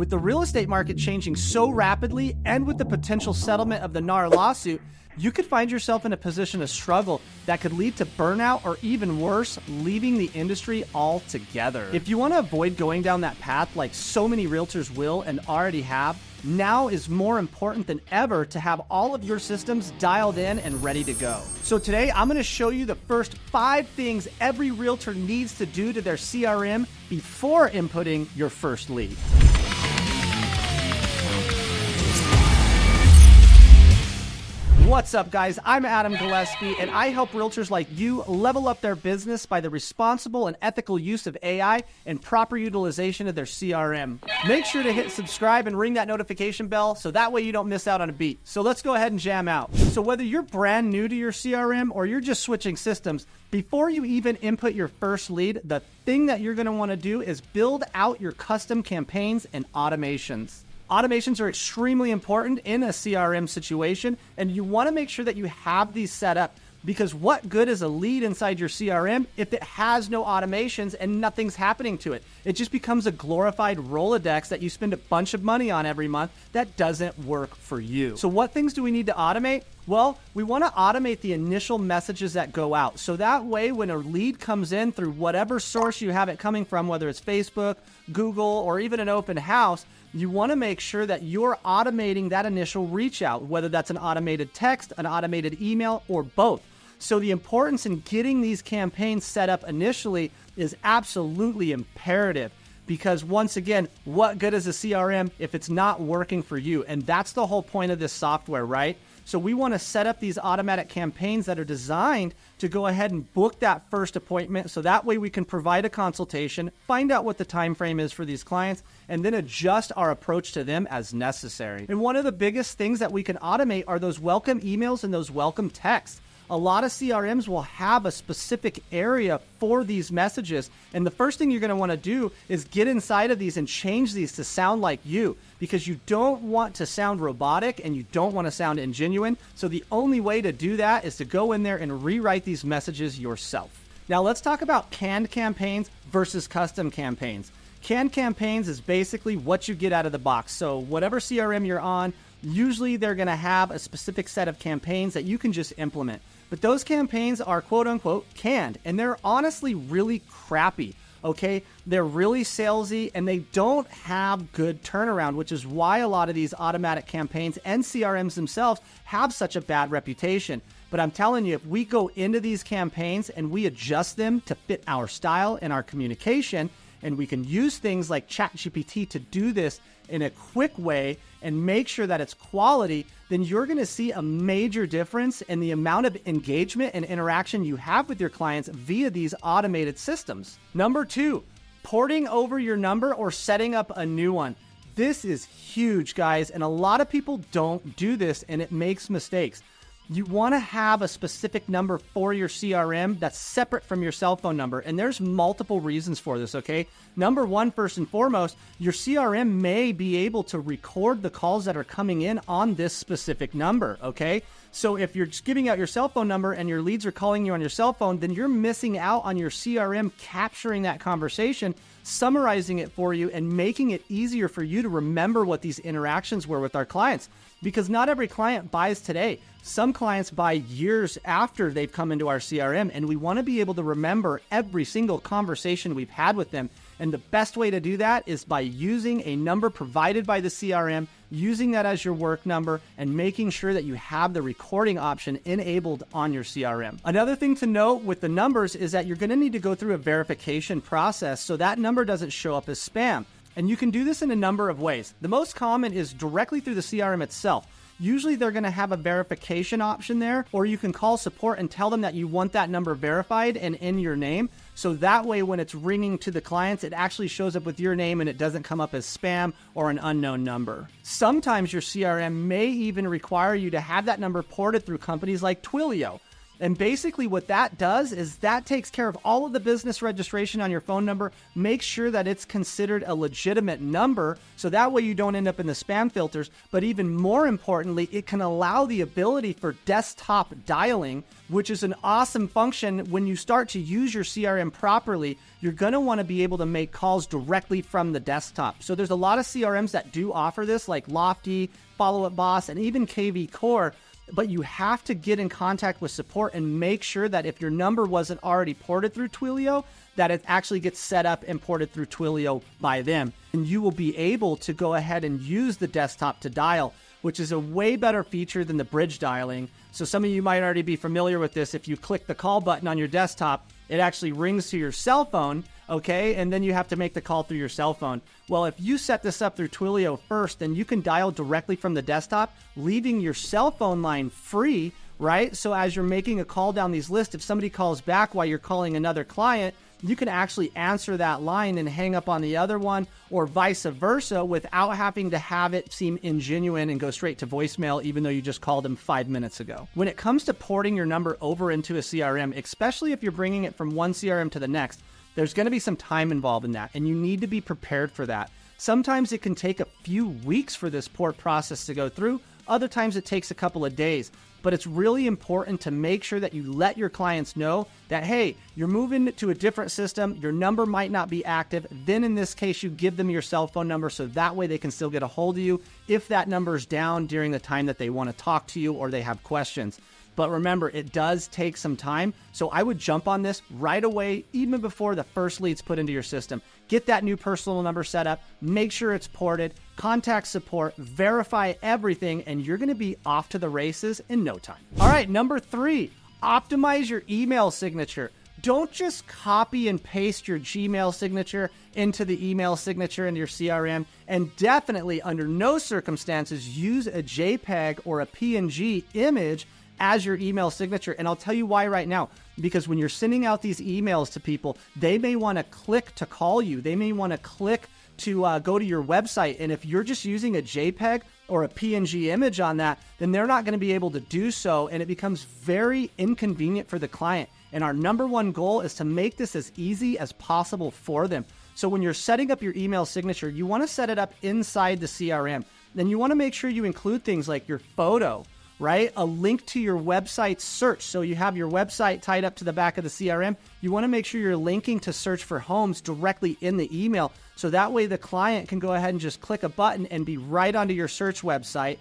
With the real estate market changing so rapidly and with the potential settlement of the NAR lawsuit, you could find yourself in a position of struggle that could lead to burnout or even worse, leaving the industry altogether. If you want to avoid going down that path like so many realtors will and already have, now is more important than ever to have all of your systems dialed in and ready to go. So today, I'm going to show you the first 5 things every realtor needs to do to their CRM before inputting your first lead. What's up, guys? I'm Adam Gillespie, and I help realtors like you level up their business by the responsible and ethical use of AI and proper utilization of their CRM. Make sure to hit subscribe and ring that notification bell so that way you don't miss out on a beat. So let's go ahead and jam out. So whether you're brand new to your CRM or you're just switching systems, before you even input your first lead, the thing that you're going to want to do is build out your custom campaigns and automations. Automations are extremely important in a CRM situation, and you want to make sure that you have these set up, because what good is a lead inside your CRM if it has no automations and nothing's happening to it? It just becomes a glorified Rolodex that you spend a bunch of money on every month that doesn't work for you. So what things do we need to automate? Well, we want to automate the initial messages that go out. So that way, when a lead comes in through whatever source you have it coming from, whether it's Facebook, Google, or even an open house, you want to make sure that you're automating that initial reach out, whether that's an automated text, an automated email, or both. So the importance in getting these campaigns set up initially is absolutely imperative, because once again, what good is a CRM if it's not working for you? And that's the whole point of this software, right? So we want to set up these automatic campaigns that are designed to go ahead and book that first appointment, so that way we can provide a consultation, find out what the time frame is for these clients, and then adjust our approach to them as necessary. And one of the biggest things that we can automate are those welcome emails and those welcome texts. A lot of CRMs will have a specific area for these messages. And the first thing you're going to want to do is get inside of these and change these to sound like you, because you don't want to sound robotic and you don't want to sound ingenuine. So the only way to do that is to go in there and rewrite these messages yourself. Now let's talk about canned campaigns versus custom campaigns. Canned campaigns is basically what you get out of the box. So whatever CRM you're on, usually they're going to have a specific set of campaigns that you can just implement. But those campaigns are quote unquote canned, and they're honestly really crappy, okay? They're really salesy and they don't have good turnaround, which is why a lot of these automatic campaigns and CRMs themselves have such a bad reputation. But I'm telling you, if we go into these campaigns and we adjust them to fit our style and our communication, and we can use things like ChatGPT to do this in a quick way and make sure that it's quality, then you're going to see a major difference in the amount of engagement and interaction you have with your clients via these automated systems. Number 2, porting over your number or setting up a new one. This is huge, guys, and a lot of people don't do this, and it makes mistakes. You want to have a specific number for your CRM that's separate from your cell phone number. And there's multiple reasons for this, okay? Number 1, first and foremost, your CRM may be able to record the calls that are coming in on this specific number, okay? So if you're just giving out your cell phone number and your leads are calling you on your cell phone, then you're missing out on your CRM capturing that conversation, summarizing it for you, and making it easier for you to remember what these interactions were with our clients. Because not every client buys today. Some clients buy years after they've come into our CRM, and we want to be able to remember every single conversation we've had with them. And the best way to do that is by using a number provided by the CRM, using that as your work number, and making sure that you have the recording option enabled on your CRM. Another thing to note with the numbers is that you're going to need to go through a verification process so that number doesn't show up as spam. And you can do this in a number of ways. The most common is directly through the CRM itself. Usually they're going to have a verification option there, or you can call support and tell them that you want that number verified and in your name. So that way, when it's ringing to the clients, it actually shows up with your name and it doesn't come up as spam or an unknown number. Sometimes your CRM may even require you to have that number ported through companies like Twilio. And basically what that does is that takes care of all of the business registration on your phone number, make sure that it's considered a legitimate number, so that way you don't end up in the spam filters. But even more importantly, it can allow the ability for desktop dialing, which is an awesome function. When you start to use your CRM properly, you're going to want to be able to make calls directly from the desktop. So there's a lot of CRMs that do offer this, like Lofty, Follow Up Boss, and even KV Core. But you have to get in contact with support and make sure that if your number wasn't already ported through Twilio, that it actually gets set up and ported through Twilio by them. And you will be able to go ahead and use the desktop to dial, which is a way better feature than the bridge dialing. So some of you might already be familiar with this. If you click the call button on your desktop, it actually rings to your cell phone, okay? And then you have to make the call through your cell phone. Well, if you set this up through Twilio first, then you can dial directly from the desktop, leaving your cell phone line free, right? So as you're making a call down these lists, if somebody calls back while you're calling another client, you can actually answer that line and hang up on the other one, or vice versa, without having to have it seem ingenuine and go straight to voicemail, even though you just called them 5 minutes ago. When it comes to porting your number over into a CRM, especially if you're bringing it from one CRM to the next, there's going to be some time involved in that, and you need to be prepared for that. Sometimes it can take a few weeks for this port process to go through. Other times it takes a couple of days. But it's really important to make sure that you let your clients know that, hey, you're moving to a different system, your number might not be active. Then in this case, you give them your cell phone number so that way they can still get a hold of you if that number is down during the time that they want to talk to you or they have questions. But remember, it does take some time. So I would jump on this right away, even before the first lead's put into your system. Get that new personal number set up, make sure it's ported, contact support, verify everything, and you're going to be off to the races in no time. All right, number 3, optimize your email signature. Don't just copy and paste your Gmail signature into the email signature into your CRM, and definitely under no circumstances use a JPEG or a PNG image as your email signature. And I'll tell you why right now. Because when you're sending out these emails to people, they may want to click to call you. They may want to click to go to your website. And if you're just using a JPEG or a PNG image on that, then they're not going to be able to do so. And it becomes very inconvenient for the client. And our number one goal is to make this as easy as possible for them. So when you're setting up your email signature, you want to set it up inside the CRM. Then you want to make sure you include things like your photo, right? A link to your website search. So you have your website tied up to the back of the CRM. You want to make sure you're linking to search for homes directly in the email. So that way the client can go ahead and just click a button and be right onto your search website,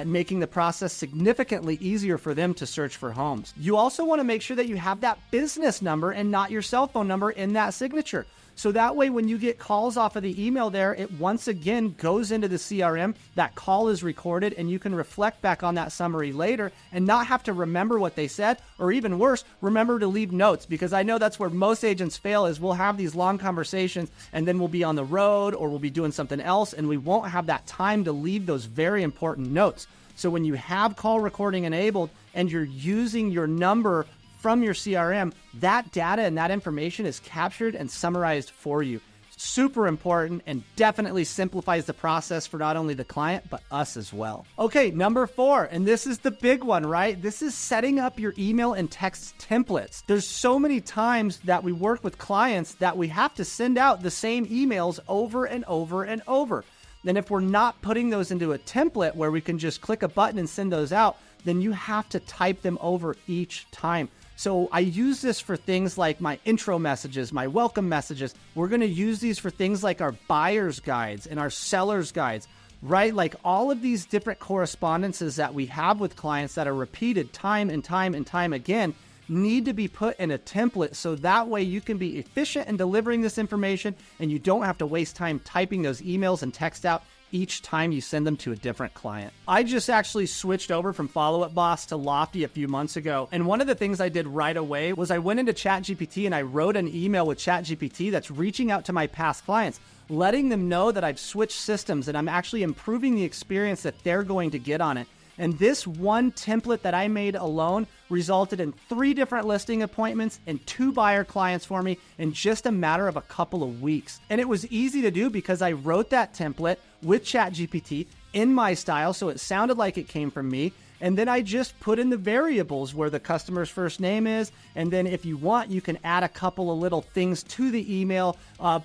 making the process significantly easier for them to search for homes. You also want to make sure that you have that business number and not your cell phone number in that signature. So that way, when you get calls off of the email there, it once again goes into the CRM. That call is recorded, and you can reflect back on that summary later and not have to remember what they said, or even worse, remember to leave notes, because I know that's where most agents fail is we'll have these long conversations and then we'll be on the road or we'll be doing something else and we won't have that time to leave those very important notes. So when you have call recording enabled and you're using your number from your CRM, that data and that information is captured and summarized for you. Super important and definitely simplifies the process for not only the client, but us as well. Okay, number 4, and this is the big one, right? This is setting up your email and text templates. There's so many times that we work with clients that we have to send out the same emails over and over and over. Then if we're not putting those into a template where we can just click a button and send those out, then you have to type them over each time. So I use this for things like my intro messages, my welcome messages. We're going to use these for things like our buyer's guides and our seller's guides, right? Like all of these different correspondences that we have with clients that are repeated time and time and time again need to be put in a template so that way you can be efficient in delivering this information and you don't have to waste time typing those emails and text out each time you send them to a different client. I just actually switched over from Follow Up Boss to Lofty a few months ago. And one of the things I did right away was I went into ChatGPT and I wrote an email with ChatGPT that's reaching out to my past clients, letting them know that I've switched systems and I'm actually improving the experience that they're going to get on it. And this one template that I made alone resulted in 3 different listing appointments and 2 buyer clients for me in just a matter of a couple of weeks. And it was easy to do because I wrote that template with ChatGPT in my style, so it sounded like it came from me. And then I just put in the variables where the customer's first name is. And then if you want, you can add a couple of little things to the email,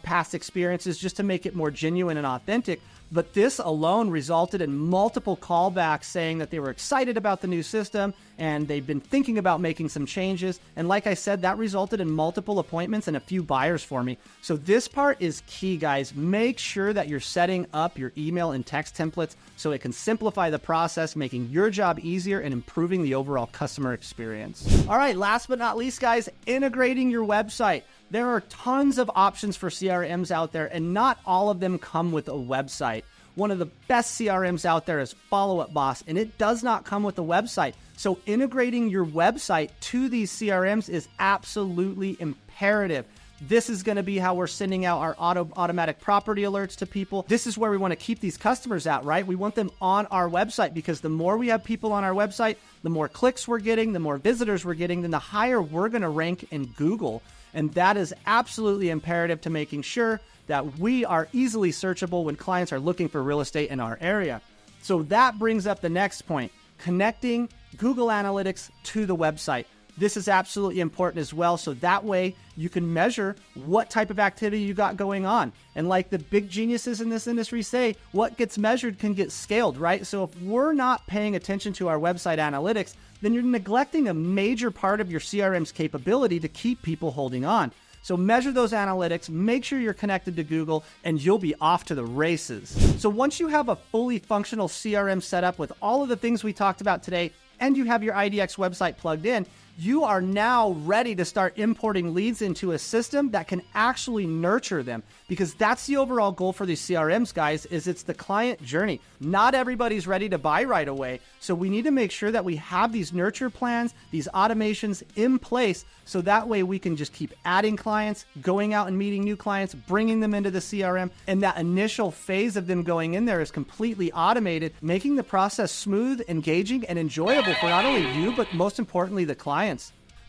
past experiences, just to make it more genuine and authentic. But this alone resulted in multiple callbacks saying that they were excited about the new system and they've been thinking about making some changes. And like I said, that resulted in multiple appointments and a few buyers for me. So this part is key, guys. Make sure that you're setting up your email and text templates so it can simplify the process, making your job easier and improving the overall customer experience. All right, last but not least, guys, integrating your website. There are tons of options for CRMs out there, and not all of them come with a website. One of the best CRMs out there is Follow Up Boss, and it does not come with a website. So integrating your website to these CRMs is absolutely imperative. This is going to be how we're sending out our automatic property alerts to people. This is where we want to keep these customers at, right? We want them on our website, because the more we have people on our website, the more clicks we're getting, the more visitors we're getting, then the higher we're going to rank in Google. And that is absolutely imperative to making sure that we are easily searchable when clients are looking for real estate in our area. So that brings up the next point, connecting Google Analytics to the website. This is absolutely important as well. So that way you can measure what type of activity you got going on. And like the big geniuses in this industry say, what gets measured can get scaled, right? So if we're not paying attention to our website analytics, then you're neglecting a major part of your CRM's capability to keep people holding on. So measure those analytics, make sure you're connected to Google, and you'll be off to the races. So once you have a fully functional CRM set up with all of the things we talked about today, and you have your IDX website plugged in, you are now ready to start importing leads into a system that can actually nurture them, because that's the overall goal for these CRMs, guys, is it's the client journey. Not everybody's ready to buy right away. So we need to make sure that we have these nurture plans, these automations in place, so that way we can just keep adding clients, going out and meeting new clients, bringing them into the CRM. And that initial phase of them going in there is completely automated, making the process smooth, engaging, and enjoyable for not only you, but most importantly, the clients.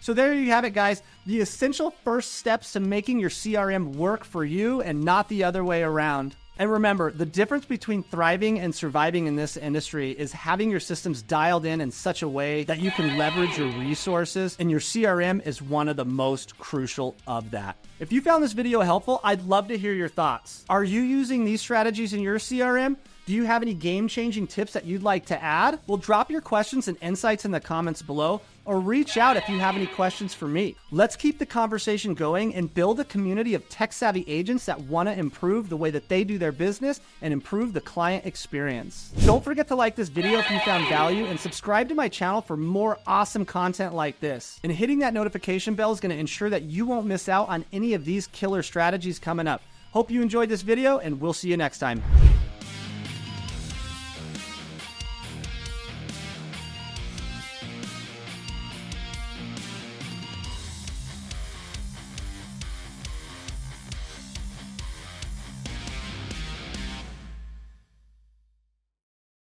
So there you have it, guys. The essential first steps to making your CRM work for you and not the other way around. And remember, the difference between thriving and surviving in this industry is having your systems dialed in such a way that you can leverage your resources, and your CRM is one of the most crucial of that. If you found this video helpful, I'd love to hear your thoughts. Are you using these strategies in your CRM? Do you have any game-changing tips that you'd like to add? Well, drop your questions and insights in the comments below, or reach out if you have any questions for me. Let's keep the conversation going and build a community of tech-savvy agents that want to improve the way that they do their business and improve the client experience. Don't forget to like this video if you found value, and subscribe to my channel for more awesome content like this. And hitting that notification bell is going to ensure that you won't miss out on any of these killer strategies coming up. Hope you enjoyed this video, and we'll see you next time.